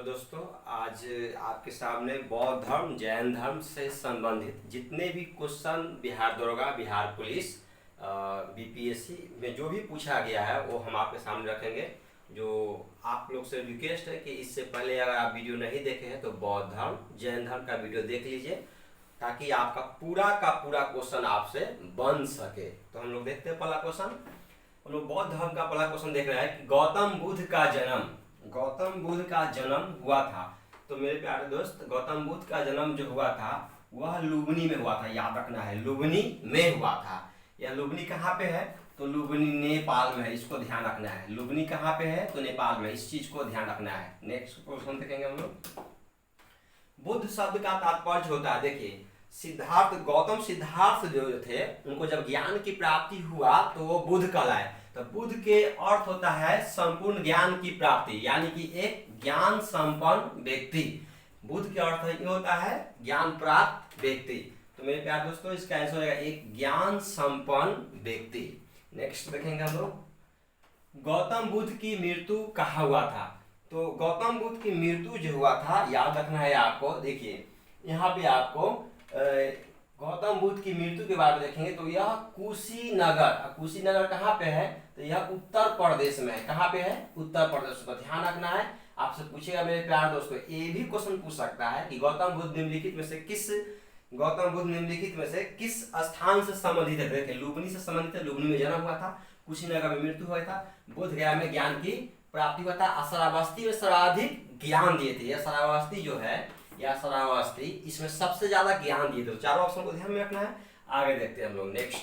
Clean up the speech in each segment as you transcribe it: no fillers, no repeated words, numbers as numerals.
दोस्तों, आज आपके सामने बौद्ध धर्म जैन धर्म से संबंधित जितने भी क्वेश्चन बिहार दरोगा, बिहार पुलिस, बीपीएससी में जो भी पूछा गया है वो हम आपके सामने रखेंगे। जो आप लोग से रिक्वेस्ट है कि इससे पहले अगर आप वीडियो नहीं देखे हैं तो बौद्ध धर्म जैन धर्म का वीडियो देख लीजिए, ताकि आपका पूरा का पूरा क्वेश्चन आपसे बन सके। तो हम लोग देखते हैं पहला क्वेश्चन। हम लोग बौद्ध धर्म का पहला क्वेश्चन देख रहे हैं कि गौतम बुद्ध का जन्म हुआ था। तो मेरे प्यारे दोस्त, गौतम बुद्ध का जन्म जो हुआ था वह लुम्बिनी में हुआ था। याद रखना है, लुम्बिनी में हुआ था। यह लुम्बिनी कहाँ पे है? तो लुम्बिनी नेपाल में है। इसको ध्यान रखना है। लुम्बिनी कहाँ पे है? तो नेपाल में। इस चीज को ध्यान रखना है। नेक्स्ट क्वेश्चन देखेंगे हम लोग। बुद्ध शब्द का तात्पर्य होता है, देखिए, गौतम सिद्धार्थ जो थे उनको जब ज्ञान की प्राप्ति हुआ तो वो बुद्ध कहलाए। तो बुद्ध के अर्थ होता है संपूर्ण ज्ञान की प्राप्ति, यानी कि एक ज्ञान संपन्न व्यक्ति। बुद्ध के अर्थ ये होता है ज्ञान प्राप्त व्यक्ति। तो मेरे प्यारे दोस्तों, इसका आंसर होगा एक ज्ञान संपन्न व्यक्ति। नेक्स्ट देखेंगे हम लोग। गौतम बुद्ध की मृत्यु कहाँ हुआ था? तो गौतम बुद्ध की मृत्यु जो हुआ था, याद रखना है आपको। देखिए, यहाँ पे आपको गौतम बुद्ध की मृत्यु के बारे में देखेंगे तो यह कुशीनगर कहाँ पे है? तो यह उत्तर प्रदेश में है। कहाँ पे है? उत्तर प्रदेश। तो ध्यान रखना है। आपसे पूछेगा मेरे प्यारे दोस्तों, ये भी क्वेश्चन पूछ सकता है कि गौतम बुद्ध निम्नलिखित में से किस स्थान से संबंधित है? देखिए, लुम्बिनी से संबंधित है। लुम्बिनी में जन्म हुआ था, कुशीनगर में मृत्यु हुआ था, बोध गया में ज्ञान की प्राप्ति हुआ था, श्रावस्ती में सर्वाधिक ज्ञान दिए थे। यह श्रावस्ती जो है, या श्रावस्ती, इसमें सबसे ज्यादा ज्ञान दिए थे। तो चारों ऑप्शन को ध्यान में रखना है। आगे देखते हैं हम लोग। नेक्स्ट,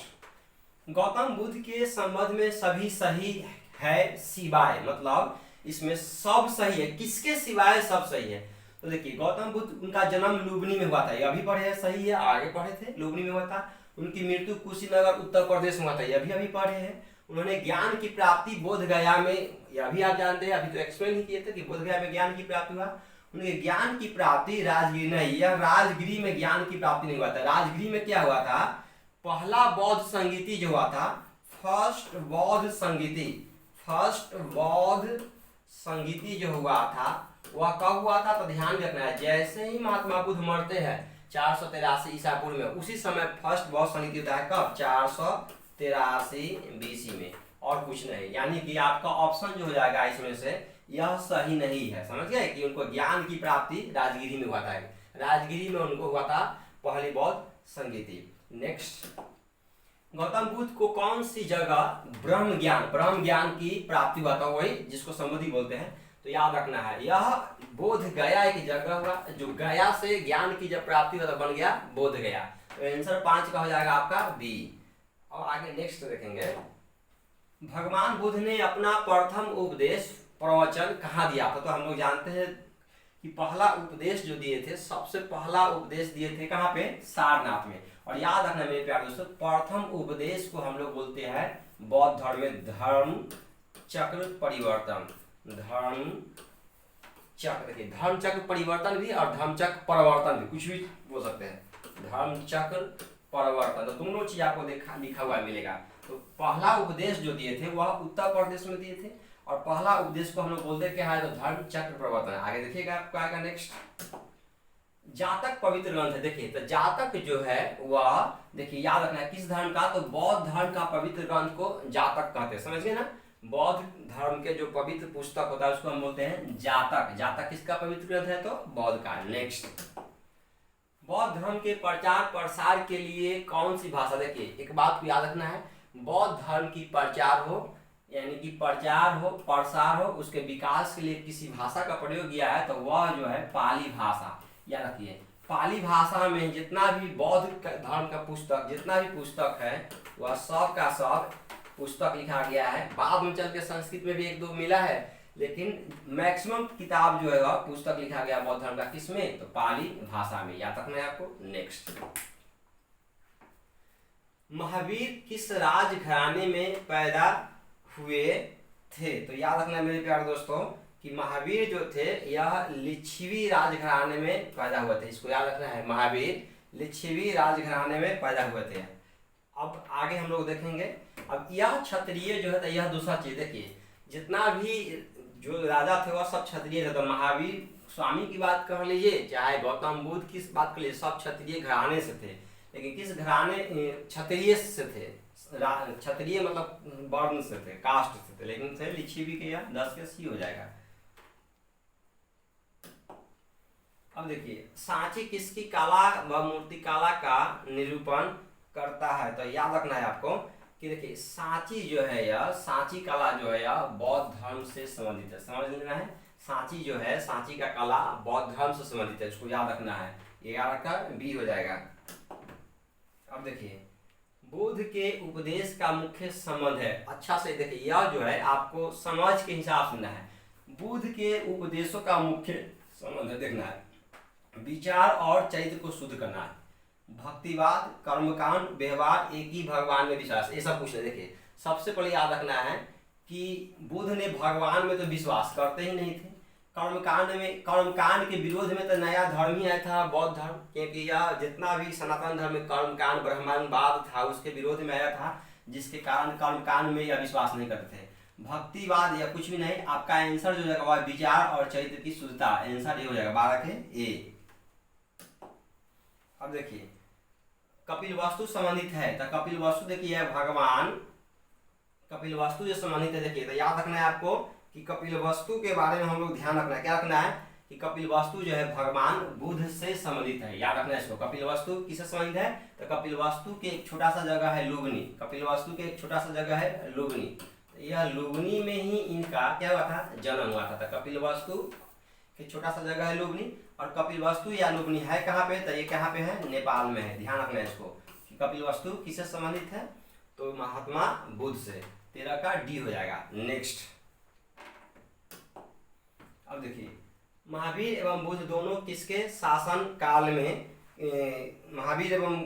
गौतम बुद्ध के संबंध में सभी सही है सिवाय, मतलब इसमें सब सही है, किसके सिवाय सब सही है? तो देखिए, गौतम बुद्ध, उनका जन्म लुम्बिनी में हुआ था, ये अभी पढ़े हैं, सही है। आगे पढ़े थे, लुम्बिनी में हुआ था। उनकी मृत्यु कुशीनगर उत्तर प्रदेश में हुआ था, ये अभी पढ़े हैं। उन्होंने ज्ञान की प्राप्ति बोध गया में, यह अभी आप जानते हैं, अभी तो एक्सप्लेन ही किए थे कि बोध गया में ज्ञान की प्राप्ति हुआ। उनके ज्ञान की प्राप्ति राजगिरी नहीं, यह राजगिरी में ज्ञान की प्राप्ति नहीं हुआ था। राजगिरी में क्या हुआ था? पहला बौद्ध संगीति जो हुआ था, फर्स्ट बौद्ध संगीति जो हुआ था वह कब हुआ था? तो ध्यान रखना है, जैसे ही महात्मा बुद्ध मरते हैं 483 ईसा पूर्व में, उसी समय फर्स्ट बौद्ध संगीति होता है। कब? 483 बीसी में, और कुछ नहीं। यानी कि आपका ऑप्शन जो हो जाएगा इसमें से, यह सही नहीं है। समझ गए कि उनको ज्ञान की प्राप्ति राजगिरी में हुआ था। राजगिरी में उनको हुआ था पहली बौद्ध संगीति। नेक्स्ट, गौतम बुद्ध को कौन सी जगह ब्रह्म ज्ञान की प्राप्ति हुआ था? वही जिसको समाधि बोलते हैं। तो याद रखना है, यह बोध गया एक जगह हुआ, जो गया से ज्ञान की जब प्राप्ति हुआ तो बन गया बोध गया। तो आंसर 5 का हो जाएगा आपका बी। और आगे नेक्स्ट देखेंगे। भगवान बुद्ध ने अपना प्रथम उपदेश प्रवचन कहाँ दिया था? तो हम लोग जानते हैं कि पहला उपदेश जो दिए थे, सबसे पहला उपदेश दिए थे कहाँ पे? सारनाथ में। और याद रखना मेरे प्यारे दोस्तों, प्रथम उपदेश को हम लोग बोलते हैं बौद्ध धर्म में धर्म चक्र परिवर्तन। धर्म चक्र परिवर्तन भी और धर्म चक्र परिवर्तन भी, कुछ भी बोल सकते हैं। धर्म चक्र परिवर्तन, तो दोनों चीज आपको लिखा हुआ मिलेगा। तो पहला उपदेश जो दिए थे वह उत्तर प्रदेश में दिए थे, और पहला उपदेश को हम लोग बोलते क्या है? तो धर्म चक्र परिवर्तन। आगे देखिएगा आपको आएगा। नेक्स्ट, जातक पवित्र ग्रंथ है। देखिए, तो जातक जो है वह, देखिए याद रखना है किस धर्म का? तो बौद्ध धर्म का पवित्र ग्रंथ को जातक कहते हैं। समझ गए ना? बौद्ध धर्म के जो पवित्र पुस्तक होता है उसको हम बोलते हैं जातक। जातक किसका पवित्र ग्रंथ है? तो बौद्ध का। नेक्स्ट, बौद्ध धर्म के प्रचार प्रसार के लिए कौन सी भाषा? देखिए, एक बात को याद रखना है, बौद्ध धर्म की प्रचार हो, यानी कि प्रचार हो, प्रसार हो, उसके विकास के लिए किसी भाषा का प्रयोग किया है तो वह जो है पाली भाषा। याद रखिए, पाली भाषा में जितना भी बौद्ध धर्म का पुस्तक, जितना भी पुस्तक है, वह सब का सब पुस्तक लिखा गया है। बाद में चल के संस्कृत में भी एक दो मिला है, लेकिन मैक्सिमम किताब जो है वह पुस्तक लिखा गया बौद्ध धर्म का किसमें? तो पाली भाषा में। याद रखना है आपको। नेक्स्ट, महावीर किस राजघराने में पैदा हुए थे? तो याद रखना मेरे प्यारे दोस्तों कि महावीर जो थे यह लिच्छवी राजघराने में पैदा हुए थे। इसको याद रखना है, महावीर लिच्छवी राजघराने में पैदा हुए थे। अब आगे हम लोग देखेंगे। अब यह क्षत्रिय जो है, तो यह दूसरा चीज। देखिए, जितना भी जो राजा थे वह सब क्षत्रिय थे। तो महावीर स्वामी की बात कर लीजिए, चाहे गौतम बुद्ध की बात कर लीजिए, सब क्षत्रिय घराने से थे। लेकिन किस घराने? क्षत्रिय से थे। क्षत्रिय मतलब वर्ण से थे, कास्ट से थे। लेकिन से लिखिए के यहाँ 10 के सी हो जाएगा। अब देखिए, सांची किसकी कला व मूर्ति कला का निरूपण करता है? तो याद रखना है आपको कि देखिए, सांची जो है यह, सांची कला जो है यह बौद्ध धर्म से संबंधित है। समझ लेना है, सांची जो है, सांची का कला बौद्ध धर्म से संबंधित है, इसको याद रखना है। ये याद रखकर बी हो जाएगा। अब देखिए, बुद्ध के उपदेश का मुख्य संबंध है। अच्छा से देखिए, यह जो है आपको समझ के हिसाब से ना है, बुद्ध के उपदेशों का मुख्य संबंध है, देखना है। विचार और चरित्र को शुद्ध करना है, भक्तिवाद, कर्मकांड, व्यवहार, एक ही भगवान में विश्वास, ये सब कुछ है। देखिए, सबसे पहले याद रखना है कि बुद्ध ने भगवान में तो विश्वास करते ही नहीं थे। कर्मकांड के विरोध में तो नया धर्म ही आया था, बौद्ध धर्म, क्योंकि यह जितना भी सनातन धर्म में कर्मकांड ब्रह्मांडवाद था उसके विरोध में आया था, जिसके कारण कर्मकांड में यह विश्वास नहीं करते थे। भक्तिवाद या कुछ भी नहीं, आपका आंसर जो जाएगा वह विचार और चरित्र की शुद्धता, आंसर ये हो जाएगा 12 के ए। अब देखिए, कपिल वस्तु संबंधित है, तो कपिल वस्तु देखिए भगवान, कपिल वस्तु जो संबंधित है, देखिए तो याद रखना है आपको कि कपिल वस्तु के बारे में हम लोग ध्यान रखना है। क्या रखना है कि कपिल वस्तु जो है भगवान बुद्ध से संबंधित है, याद रखना है इसको। कपिल वस्तु किससे संबंधित है? तो कपिल वस्तु के एक छोटा सा जगह है लुबनी, कपिल वस्तु के एक छोटा सा जगह है लुबनी। यह लुबनी में ही इनका क्या हुआ था? जन्म हुआ था। तो कपिल वस्तु के छोटा सा जगह है लुबनी, और कपिल वस्तु या लुबनी है कहाँ पे? तो ये कहाँ पे है? नेपाल में है। ध्यान रखना है इसको कि कपिल वस्तु किससे संबंधित है? तो महात्मा बुद्ध से। 13 का डी हो जाएगा। नेक्स्ट, अब देखिए, महावीर एवं बुद्ध दोनों किसके शासन काल में, महावीर एवं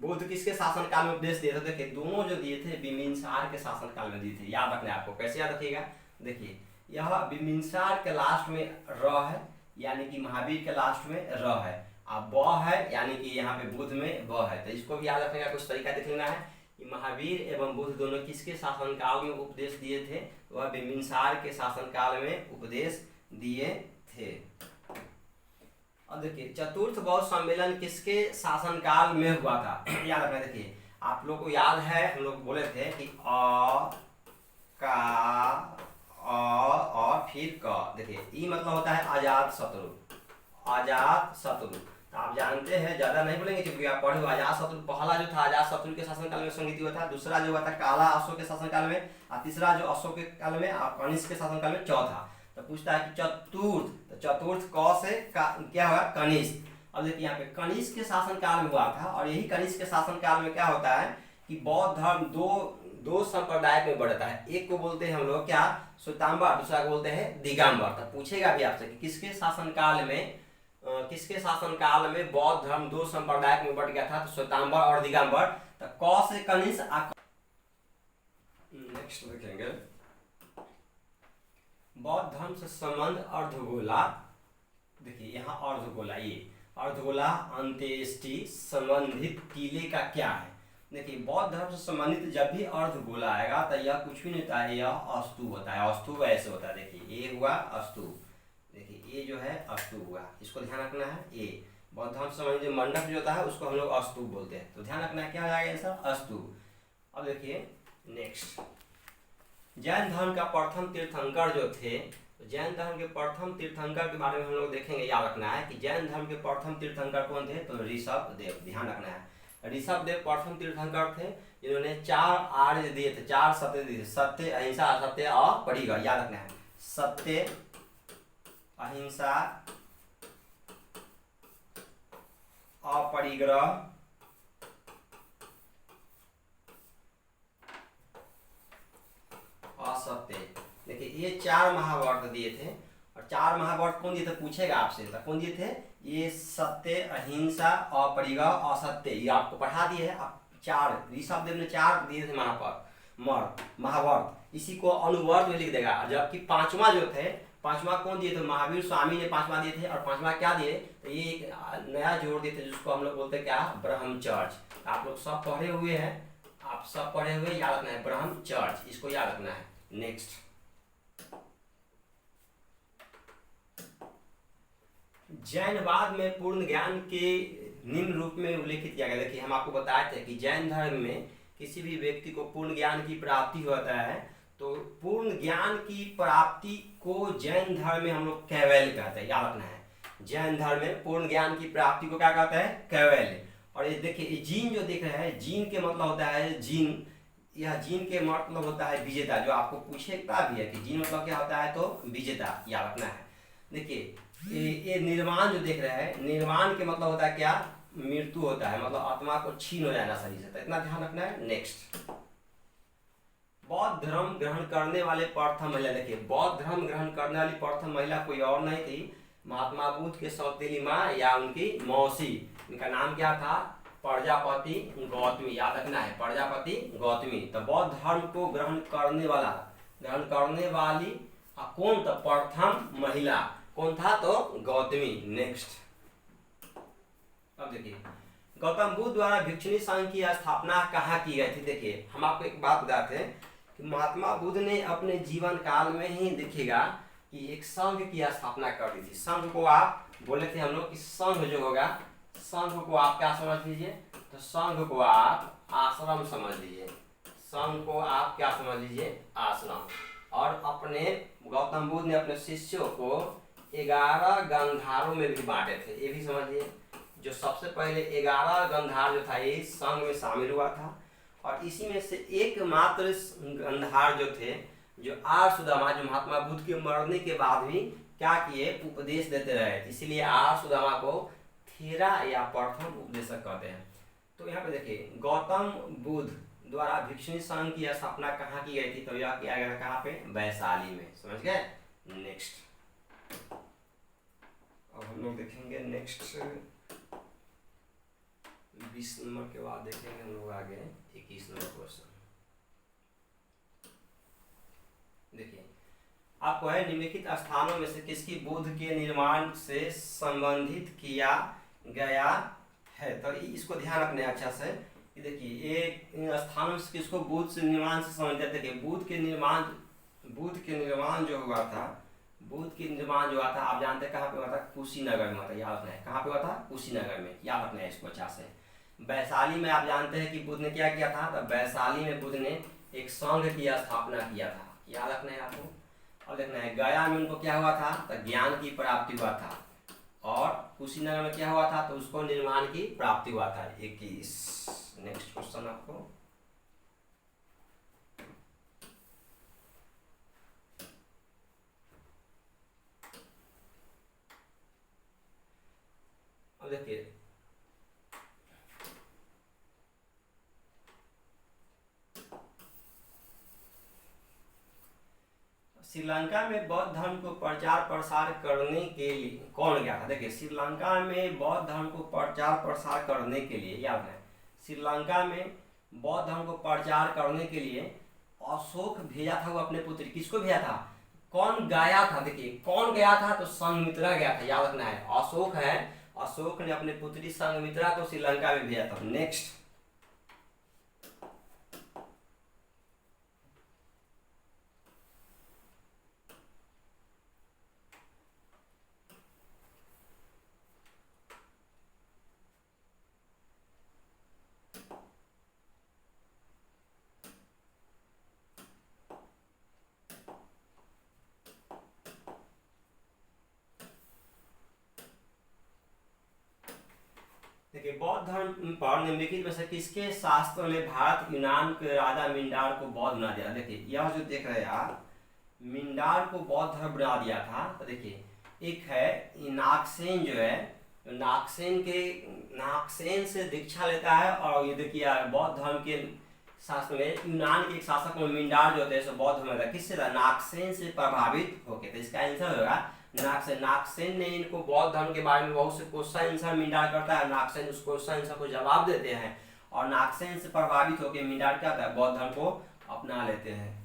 बुद्ध किसके शासन काल में उपदेश दिए थे? देखिए, दोनों जो दिए थे बिम्बिसार के शासन काल में दिए थे। याद रखना है आपको। कैसे याद रखिएगा? देखिए, यह बिम्बिसार के लास्ट में र है, यानी कि महावीर के लास्ट में र है, अब ब है, यानी कि यहाँ पे बुद्ध में ब है। तो इसको भी याद रखने का कुछ तरीका देख लेना है कि महावीर एवं बुद्ध दोनों किसके शासन काल में उपदेश दिए थे? वह बिम्बिसार के शासन काल में उपदेश दिए थे। अब देखिए, चतुर्थ बौद्ध सम्मेलन किसके शासन काल में हुआ था? याद रखना। देखिए, आप लोग को याद है, हम लोग बोले थे कि और फिर क। देखिए, ई मतलब होता है आजाद शत्रु, आजाद शत्रु। तो आप जानते हैं, ज्यादा नहीं बोलेंगे क्योंकि आप पढ़े हो। आजाद शत्रु पहला जो था आजाद शत्रु के शासन काल में संगीत हुआ था, दूसरा जो हुआ था काला अशोक के शासन काल में, और तीसरा जो अशोक के काल में और कनिष्क के शासन काल में, चौथा। तो पूछता है कि चतुर्थ, तो चतुर्थ क से क्या हुआ? कनिष्क। अब देखिए, यहाँ पे कनिष्क के शासन काल में हुआ था, और यही कनिष्क के शासन काल में क्या होता है कि बौद्ध धर्म दो संप्रदाय में बढ़ता है। एक को बोलते हैं हम लोग क्या? श्वेतांबर, दूसरा को बोलते हैं दिगंबर। तो पूछेगा भी आपसे कि किसके शासन काल में बौद्ध धर्म दो संप्रदाय में बढ़ गया था? तो श्वेतांबर और दिगंबर। तो क से कनिष्क। नेक्स्ट देखेंगे, बौद्ध धर्म से संबंध अर्धगोला। देखिए, यहाँ अर्धगोला, ये अर्धगोला अंत्येष्टि संबंधित टीले का क्या है? देखिए, बौद्ध धर्म से संबंधित जब भी अर्धगोला आएगा तो यह कुछ भी नहीं होता है, यह अस्तु होता है। अस्तु ऐसे होता है। देखिए, ये हुआ अस्तु, देखिए ये जो है अस्तु हुआ, इसको ध्यान रखना है। ये बौद्ध धर्म से संबंधित जो मंडप जो होता है उसको हम लोग अस्तु बोलते हैं। तो ध्यान रखना है, क्या हो जाएगा आंसर? अस्तु। अब देखिए नेक्स्ट, जैन धर्म का प्रथम तीर्थंकर जो थे, तो जैन धर्म के प्रथम तीर्थंकर के बारे में हम लोग देखेंगे। याद रखना है कि जैन धर्म के प्रथम तीर्थंकर कौन थे? तो ऋषभ देव। ध्यान रखना है, ऋषभ देव प्रथम तीर्थंकर थे, जिन्होंने 4 आर्य दिए थे, 4 सत्य दिए थे। सत्य, अहिंसा, असत्य और परिग्रह। याद रखना है, सत्य, अहिंसा, अपरिग्रह, असत्य। देखिए, ये 4 महाव्रत दिए थे, और 4 महाव्रत कौन दिए थे? पूछेगा आपसे, तो कौन दिए थे? ये सत्य, अहिंसा, अपरिग्रह, असत्य, ये आपको पढ़ा दिए है। आप 4, ऋषभ देव ने 4 दिए थे महाव्रत। इसी को अनुवर्त में लिख देगा। जबकि 5वां जो थे, 5वां कौन दिए थे? महावीर स्वामी ने 5वां दिए थे। और 5वां क्या दिए? तो ये एक नया जोड़ दिए थे, जिसको हम लोग बोलते हैं क्या? ब्रह्मचर्य। आप लोग सब पढ़े हुए हैं, आप सब पढ़े हुए, याद रखना है ब्रह्मचर्य, इसको याद रखना है। नेक्स्ट, जैनवाद में पूर्ण ज्ञान के निम्न रूप में उल्लेखित किया गया। देखिए हम आपको बताए थे कि जैन धर्म में किसी भी व्यक्ति को पूर्ण ज्ञान की प्राप्ति होता है, तो पूर्ण ज्ञान की प्राप्ति को जैन धर्म में हम लोग कैवल्य कहते हैं, याद रखना है। जैन धर्म में पूर्ण ज्ञान की प्राप्ति को क्या कहते हैं? कैवल्य। और ये देखिए ये जीन जो दिख रहा है, जीन के मतलब होता है जीन, यह जीन के मतलब होता है विजेता, जो आपको पूछेगा भी है कि जीन मतलब क्या होता है, तो विजेता, याद रखना है। देखिए ये निर्वाण जो देख रहे हैं, निर्वाण के मतलब होता है क्या? मृत्यु होता है, मतलब आत्मा को छीन हो जाना शरीर से, तो इतना ध्यान रखना है। नेक्स्ट, बौद्ध धर्म ग्रहण करने वाले प्रथम महिला। देखिए बौद्ध धर्म ग्रहण करने वाली प्रथम महिला कोई और नहीं थी, महात्मा बुद्ध के सौतेली माँ या उनकी मौसी। इनका नाम क्या था? प्रजापति गौतमी, याद रखना है, प्रजापति गौतमी। तो बौद्ध धर्म को ग्रहण करने वाली कौन था? प्रथम महिला कौन था? तो गौतमी। नेक्स्ट, अब देखिए गौतम बुद्ध द्वारा भिक्षुणी संघ की स्थापना कहाँ की गई थी? देखिए हम आपको एक बात बताते हैं कि महात्मा बुद्ध ने अपने जीवन काल में ही देखिएगा कि एक संघ की स्थापना कर दी थी। संघ को आप बोले थे हम लोग कि संघ जो होगा, संघ को आप क्या समझ लीजिए? तो संघ को आप आश्रम समझ लीजिए। संघ को आप क्या समझ लीजिए? आश्रम। और अपने गौतम बुद्ध ने अपने शिष्यों को 11 गंधारों में भी बांटे थे, ये भी समझिए। जो सबसे पहले 11 गंधार जो था ये संघ में शामिल हुआ था, और इसी में से एकमात्र गंधार जो थे, जो आर्य सुदामा, जो महात्मा बुद्ध के मरने के बाद भी क्या किए? उपदेश देते रहे, इसीलिए आर्य सुदामा को थेरा या प्रथम उपदेशक कहते हैं। तो यहाँ पे देखिए गौतम बुद्ध द्वारा भिक्षुणी संघ की स्थापना कहाँ की गई थी? तो यह किया गया कहाँ पे? वैशाली में, समझ गए। नेक्स्ट, अब हम लोग देखेंगे नेक्स्ट 20 नंबर के बाद देखेंगे हम लोग आगे 21 नंबर क्वेश्चन। देखिए आपको है निम्नलिखित स्थानों में से किसकी बुद्ध के निर्माण से संबंधित किया गया है? तो इसको ध्यान रखना है अच्छा से। देखिए ये इन स्थानों से किसको बुद्ध से निर्माण से संबंधित? देखिए बुद्ध के निर्माण जो हुआ था, आप जानते हैं कहाँ पे हुआ था? कुशीनगर में हुआ था, याद रखना है। कहाँ पे हुआ था? कुशीनगर में, याद रखना है इसको अच्छा से। वैशाली में आप जानते हैं कि बुद्ध ने क्या किया था? तो वैशाली में बुद्ध ने एक संघ की स्थापना किया था, याद रखना है आपको। और देखना है गया में उनको क्या हुआ था? तो ज्ञान की प्राप्ति हुआ था। और कुशीनगर में क्या हुआ था? तो उसको निर्माण की प्राप्ति हुआ था। 21। नेक्स्ट क्वेश्चन आपको, अब देखिए श्रीलंका में बौद्ध धर्म को प्रचार प्रसार करने के लिए कौन गया था? देखिए श्रीलंका में बौद्ध धर्म को प्रचार प्रसार करने के लिए, याद है, श्रीलंका में बौद्ध धर्म को प्रचार करने के लिए अशोक भेजा था वो अपने पुत्र। किसको भेजा था? कौन गया था? देखिए कौन गया था? तो संघमित्रा गया था, याद रखना है। अशोक है, अशोक ने अपने पुत्री संघमित्रा को श्रीलंका में भेजा था। नेक्स्ट, देखिए बौद्ध धर्म पर निम्नलिखित में से किसके शास्त्र में भारत यूनान के राजा मिंडार को बौद्ध बना दिया? देखिए यह जो देख रहे हैं आप, मिंडार को बौद्ध धर्म बना दिया था। तो देखिए एक है नागसेन, जो है नागसेन से दीक्षा लेता है, और ये देखिए बौद्ध धर्म के शास्त्र में यूनान के एक शासक में मिंडार जो थे सो बौद्ध धर्म था। किससे था? नागसेन से प्रभावित होके। तो इसका आंसर होगा नागसेन ने इनको बौद्ध धर्म के बारे में बहुत से क्वेश्चन आंसर मिंडार करता है, नागसेन उस क्वेश्चन आंसर को जवाब देते हैं, और नागसेन से प्रभावित होकर मिंडार क्या होता है? बौद्ध धर्म को अपना लेते हैं।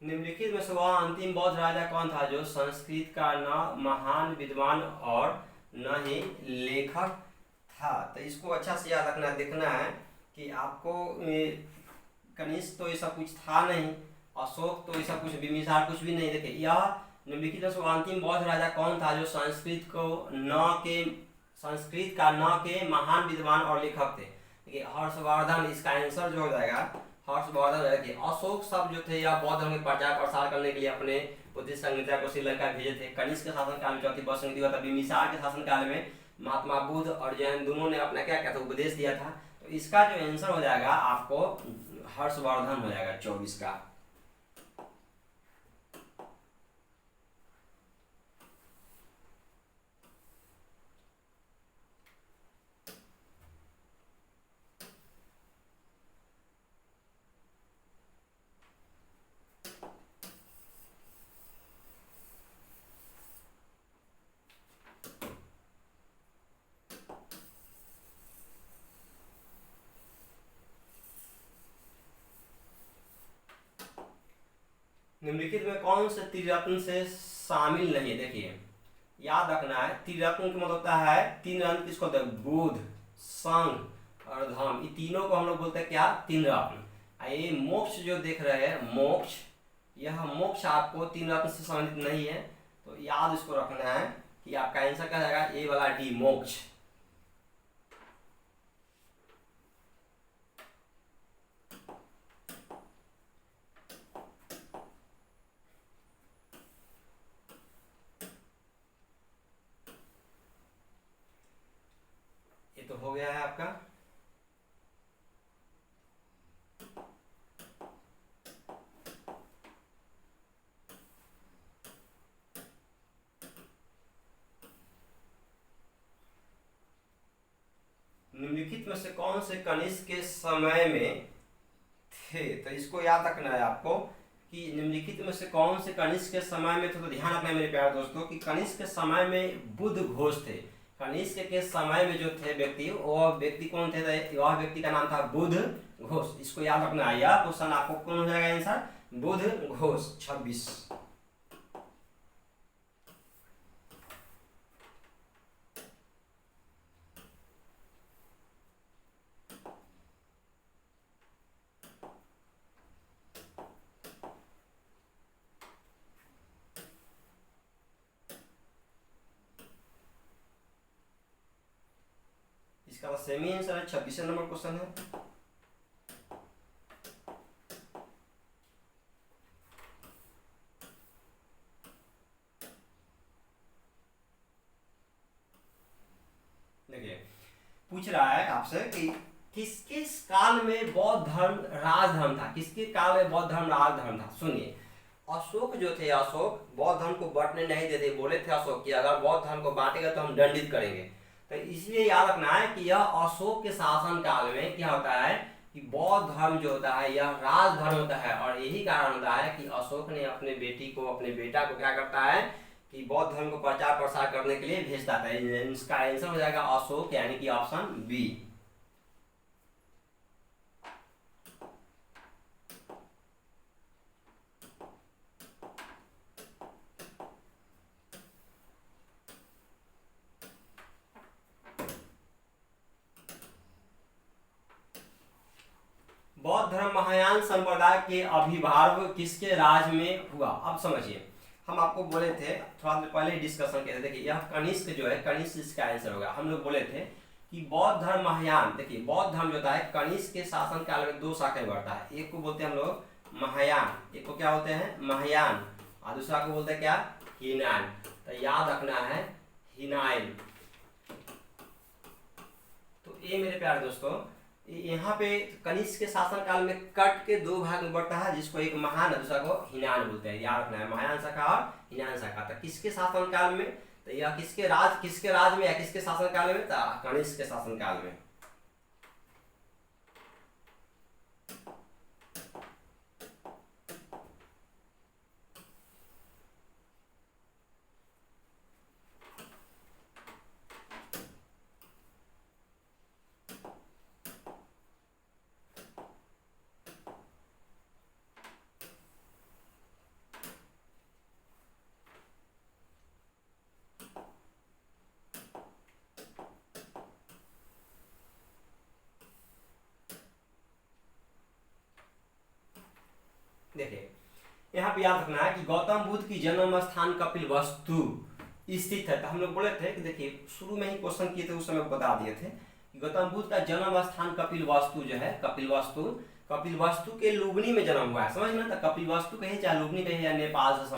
निम्नलिखित में से वह अंतिम बौद्ध राजा कौन था जो संस्कृत का न महान विद्वान और न ही लेखक था। तो इसको अच्छा से याद रखना, देखना है कि आपको कनिष्क तो ऐसा कुछ था नहीं, अशोक तो ऐसा कुछ, बिंबिसार कुछ भी नहीं। देखिए यह निम्नलिखित में से अंतिम बौद्ध राजा कौन था जो संस्कृत का न के महान विद्वान और लेखक थे। देखिए हर्षवर्धन, इसका आंसर जो हो जाएगा हर्षवर्धन हो जाएगा। अशोक सब जो थे यह बौद्ध धर्म के प्रचार प्रसार करने के लिए अपने पुत्री संगीता को श्रीलंका भेजे थे। कनिष्क के शासनकाल में चौथी बौद्ध संगीति हुआ था। बिंबिसार के शासनकाल में महात्मा बुद्ध और जैन दोनों ने अपना क्या क्या था, उपदेश दिया था। तो इसका जो आंसर हो जाएगा आपको हर्षवर्धन हो जाएगा 24 का। निम्नलिखित में कौन से त्रिरत्न से शामिल नहीं है? देखिए याद रखना है, त्रिरत्न का मतलब होता है तीन रत्न। किसको होता है? बुध, संघ और धर्म। ये तीनों को हम लोग बोलते हैं क्या? तीन रत्न। ये मोक्ष जो देख रहे हैं, मोक्ष, यह मोक्ष आपको तीन रत्न से संबंधित नहीं है। तो याद इसको रखना है कि आपका आंसर क्या जाएगा? ए वाला डी, मोक्ष। ये तो हो गया है आपका। निम्नलिखित में से कौन से कनिष्क के समय में थे? तो इसको याद रखना है आपको कि निम्नलिखित में से कौन से कनिष्क के समय में थे। तो ध्यान रखना है मेरे प्यारे दोस्तों कि कनिष्क के समय में बुद्ध घोष थे। कनिष्क के समय में जो थे व्यक्ति, वह व्यक्ति कौन थे? वह व्यक्ति का नाम था बुद्ध घोष। इसको याद रखना है। यह क्वेश्चन आपको कौन हो जाएगा आंसर? बुद्ध घोष 26। इसका तो सेमी आंसर है, 26 नंबर क्वेश्चन है। देखिए पूछ रहा है आपसे कि किसके काल में बौद्ध धर्म राजधर्म था? किसके काल में बौद्ध धर्म राजधर्म था? सुनिए, अशोक जो थे, अशोक बौद्ध धर्म को बांटने नहीं देते। बोले थे अशोक कि अगर बौद्ध धर्म को बांटेगा तो हम दंडित करेंगे। तो इसलिए याद रखना है कि यह अशोक के शासन काल में क्या होता है कि बौद्ध धर्म जो होता है यह राजधर्म होता है। और यही कारण होता है कि अशोक ने अपने बेटी को, अपने बेटा को क्या करता है कि बौद्ध धर्म को प्रचार प्रसार करने के लिए भेजता था। इसका आंसर हो जाएगा अशोक, यानी कि ऑप्शन बी। बौद्ध धर्म महायान संप्रदाय के आविर्भाव किसके राज में हुआ? अब समझिए, हम आपको बोले थे थोड़ा देर पहले डिस्कशन किए थे। देखिए यह कनिष्क जो है, कनिष्क इसका आंसर होगा। हम लोग बोले थे कि बौद्ध धर्म महायान, देखिए बौद्ध धर्म जो होता है कनिष्क के शासन काल में दो शाखाएं बढ़ता है। एक को बोलते हैं हम लोग महायान, एक को क्या बोलते हैं? महायान, और दूसरा को बोलते हैं क्या? हीनायन। तो याद रखना है हीनायन। तो ये मेरे प्यारे दोस्तों, यहाँ पे कनिष्क के शासन काल में कट के दो भाग में बढ़ता है, जिसको एक महान और दूसरा को हीनान बोलते हैं। याद रखना है महायान शाखा और हीनान शाखा। तो किसके शासन काल में? तो यह किसके राज में या किसके शासन काल में? तो कनिष्क के शासन काल में। देखिए यहाँ पे याद रखना है कि गौतम बुद्ध की जन्म स्थान कपिलवस्तु स्थित है। तो हम लोग बोले थे कि देखिए शुरू में ही क्वेश्चन किए थे, उस समय बता दिए थे कि गौतम बुद्ध का जन्म स्थान कपिलवस्तु जो है, कपिलवस्तु के लुबनी में जन्म हुआ है। समझ में, तो कपिलवस्तु कहे चाहे लुबनी कहे या नेपाल से